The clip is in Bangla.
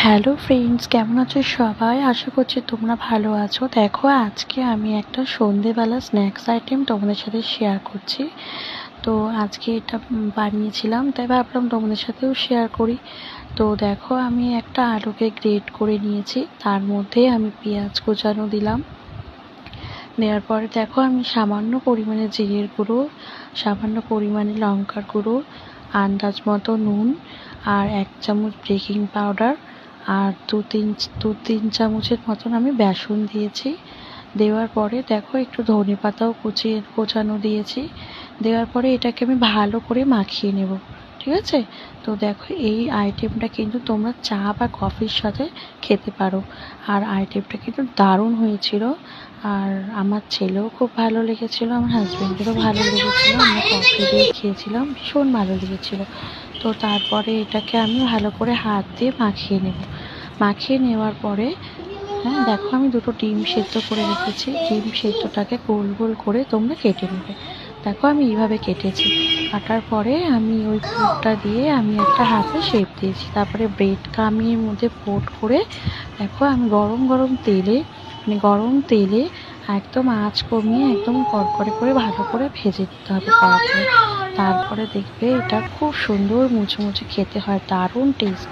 হ্যালো ফ্রেন্ডস, কেমন আছো সবাই? আশা করছি তোমরা ভালো আছো। দেখো, আজকে আমি একটা সন্ধেবেলা স্ন্যাক্স আইটেম তোমাদের সাথে শেয়ার করছি। তো আজকে এটা বানিয়েছিলাম, তাই ভাবলাম তোমাদের সাথেও শেয়ার করি। তো দেখো, আমি একটা আলুকে গ্রেট করে নিয়েছি, তার মধ্যে আমি পেঁয়াজ কুচানো দিলাম। দেওয়ার পরে দেখো, আমি সামান্য পরিমাণে জিরের গুঁড়ো, সামান্য পরিমাণে লঙ্কার গুঁড়ো, আন্দাজ মতো নুন, আর 1 চামচ বেকিং পাউডার, আর দু তিন চামচের মতন আমি বেসন দিয়েছি। দেওয়ার পরে দেখো, একটু ধনে পাতাও কোচানো দিয়েছি। দেওয়ার পরে এটাকে আমি ভালো করে মাখিয়ে নেব, ঠিক আছে? তো দেখো, এই আইটেমটা কিন্তু তোমরা চা বা কফির সাথে খেতে পারো। আর আইটেমটা কিন্তু দারুণ হয়েছিল। আর আমার ছেলেও খুব ভালো লেগেছিলো, আমার হাজব্যান্ডেরও ভালো লেগেছিলো। আমরা কফি দিয়ে খেয়েছিলাম, ভীষণ ভালো লেগেছিলো। তো তারপরে এটাকে আমি ভালো করে হাত দিয়ে মাখিয়ে নেব। মাখিয়ে নেওয়ার পরে দেখো, আমি 2টো ডিম সেদ্ধ করে রেখেছি। ডিম সেদ্ধটাকে গোল গোল করে তোমরা কেটে নেবে। দেখো, আমি এইভাবে কেটেছি। কাটার পরে আমি ওই পুরটা দিয়ে আমি একটা হাতে শেপ দিয়েছি। তারপরে ব্রেড ক্রামের মধ্যে কোট করে দেখো, আমি গরম তেলে একদম আঁচ কমিয়ে একদম কড়কড়ে করে ভালো করে ভেজে নিতে হবে কড়া করে। তারপরে দেখবে এটা খুব সুন্দর মুচমুচে খেতে হয়, দারুণ টেস্ট।